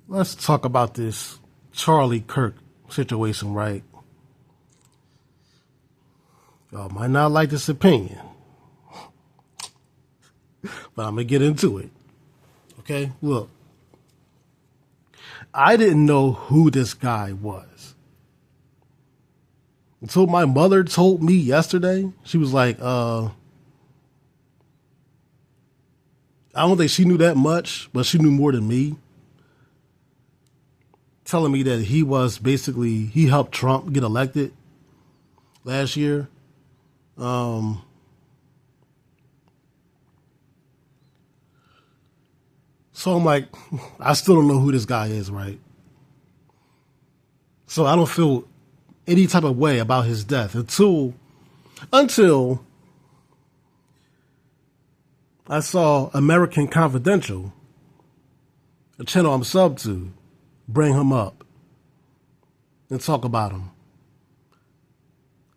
Let's talk about this Charlie Kirk situation, right? Y'all might not like this opinion, but I'm going to get into it. Okay? Look, I didn't know who this guy was. Until my mother told me yesterday, she was like, I don't think she knew that much, but she knew more than me. Telling me that he helped Trump get elected last year. So I'm like, I still don't know who this guy is, right? So I don't feel any type of way about his death until I saw American Confidential, a channel I'm sub to, bring him up and talk about him,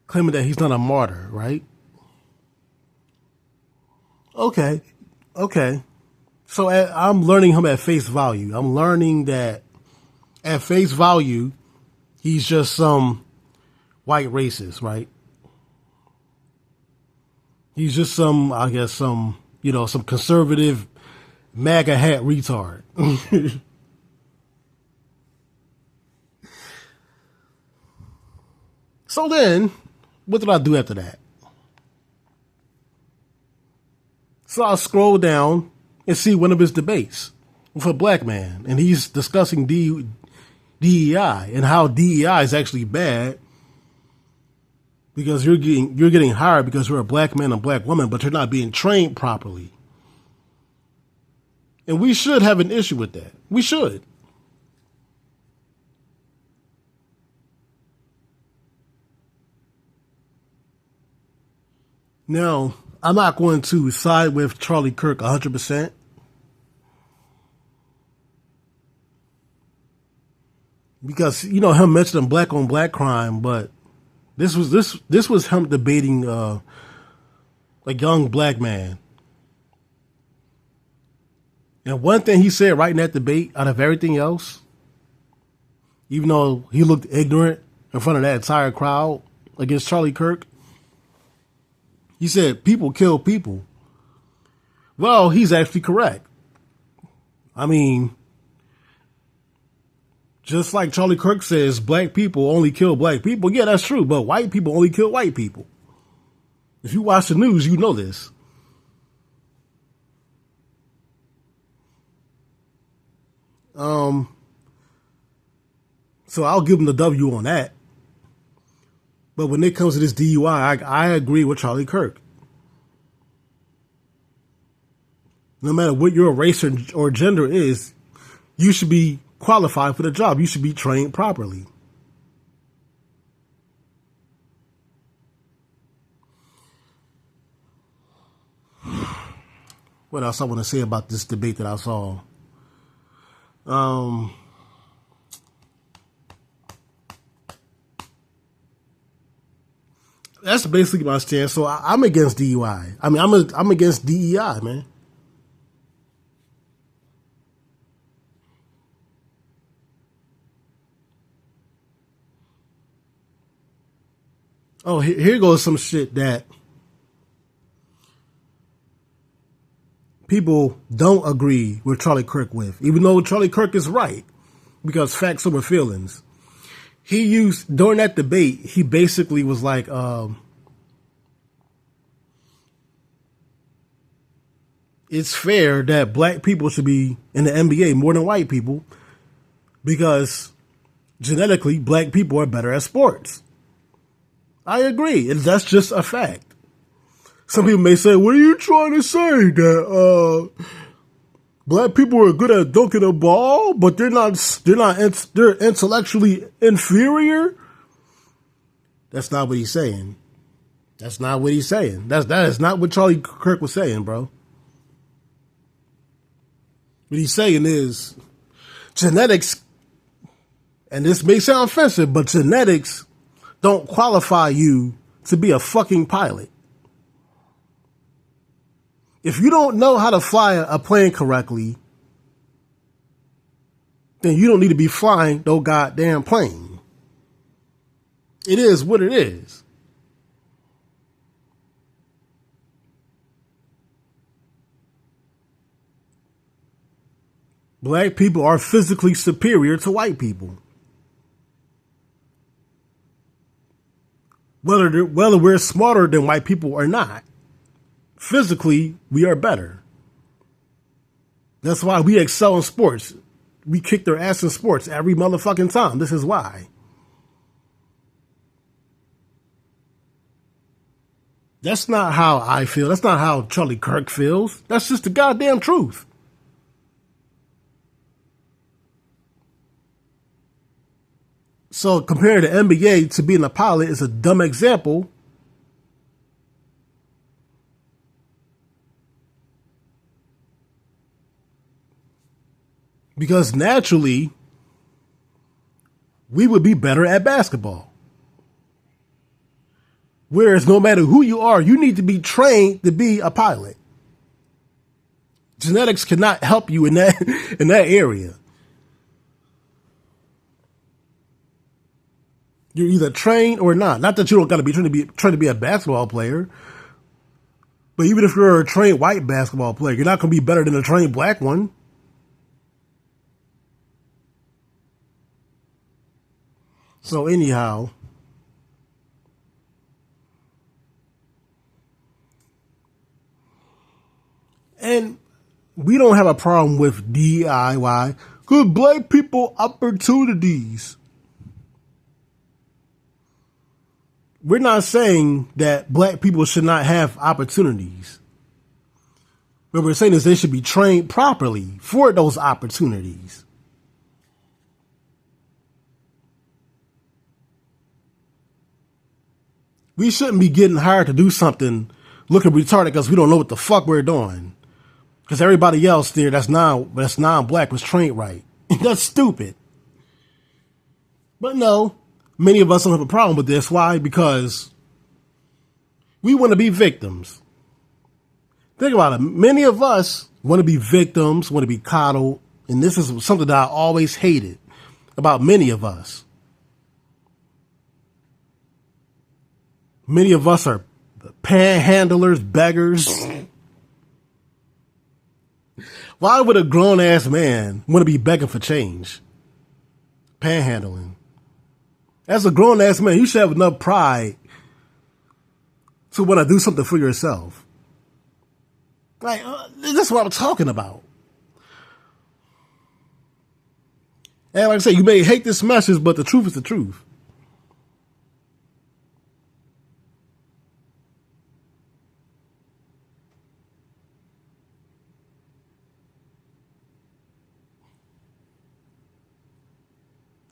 claiming that he's not a martyr, right? Okay. So I'm learning him at face value. I'm learning that at face value, he's just some white racist, right? He's just some conservative MAGA hat retard. So then, what did I do after that? So I scroll down and see one of his debates with a black man, and he's discussing DEI and how DEI is actually bad because you're getting hired because you're a black man and black woman, but you're not being trained properly. And we should have an issue with that. We should. Now, I'm not going to side with Charlie Kirk 100%. Because, him mentioning black on black crime, but this was him debating a young black man. And one thing he said right in that debate, out of everything else, even though he looked ignorant in front of that entire crowd against Charlie Kirk, he said, people kill people. Well, he's actually correct. I mean, just like Charlie Kirk says, black people only kill black people. Yeah, that's true. But white people only kill white people. If you watch the news, you know this. So I'll give him the W on that. But when it comes to this DUI, I agree with Charlie Kirk. No matter what your race or gender is, you should be qualified for the job. You should be trained properly. What else I want to say about this debate that I saw? That's basically my stance. So I'm against DUI. I mean, I'm against DEI, man. Oh, here goes some shit that people don't agree with Charlie Kirk with, even though Charlie Kirk is right, because facts over feelings. He used, during that debate, he basically was like, it's fair that black people should be in the NBA more than white people because genetically black people are better at sports. I agree. That's just a fact. Some people may say, what are you trying to say? That black people are good at dunking a ball, but they're intellectually inferior? That's not what he's saying. That is not what Charlie Kirk was saying, bro. What he's saying is genetics, and this may sound offensive, but genetics don't qualify you to be a fucking pilot. If you don't know how to fly a plane correctly, then you don't need to be flying no goddamn plane. It is what it is. Black people are physically superior to white people. Whether we're smarter than white people or not, physically, we are better. That's why we excel in sports. We kick their ass in sports every motherfucking time. This is why. That's not how I feel. That's not how Charlie Kirk feels. That's just the goddamn truth. So comparing the NBA to being a pilot is a dumb example. Because naturally, we would be better at basketball. Whereas no matter who you are, you need to be trained to be a pilot. Genetics cannot help you in that area. You're either trained or not. Not that you don't got to be trying to be a basketball player, but even if you're a trained white basketball player, you're not going to be better than a trained black one. So anyhow, and we don't have a problem with DIY. Good black people opportunities. We're not saying that black people should not have opportunities. What we're saying is they should be trained properly for those opportunities. We shouldn't be getting hired to do something looking retarded because we don't know what the fuck we're doing. Because everybody else there that's non-black was trained right. That's stupid. But no, many of us don't have a problem with this. Why? Because we want to be victims. Think about it. Many of us want to be victims, want to be coddled. And this is something that I always hated about many of us. Many of us are panhandlers, beggars. Why would a grown-ass man want to be begging for change? Panhandling. As a grown-ass man, you should have enough pride to want to do something for yourself. Like, that's what I'm talking about. And like I say, you may hate this message, but the truth is the truth.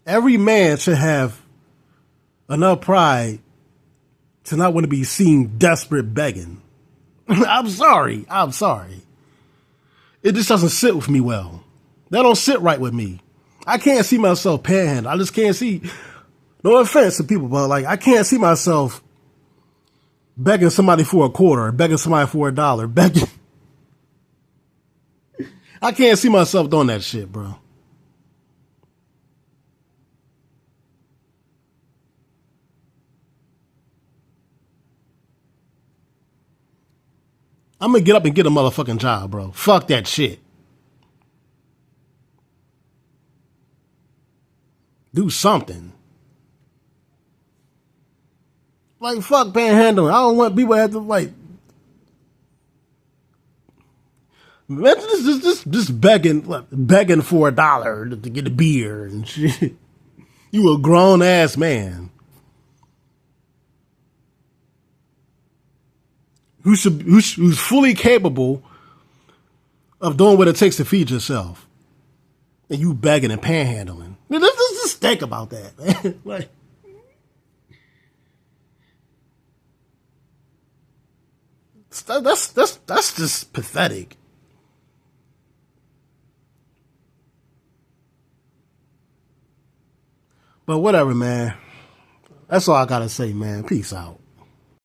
Every man should have enough pride to not want to be seen desperate begging. I'm sorry. It just doesn't sit with me well. That don't sit right with me. I can't see myself panhandling. I just can't see, no offense to people, but like, I can't see myself begging somebody for a quarter, begging somebody for $1, begging. I can't see myself doing that shit, bro. I'm going to get up and get a motherfucking job, bro. Fuck that shit. Do something. Like, fuck panhandling. I don't want people to have to, like, just begging for $1 to get a beer and shit. You a grown ass man. Who's fully capable of doing what it takes to feed yourself. And you begging and panhandling. Let's just think about that, man. Like, that's just pathetic. But whatever, man. That's all I gotta say, man. Peace out.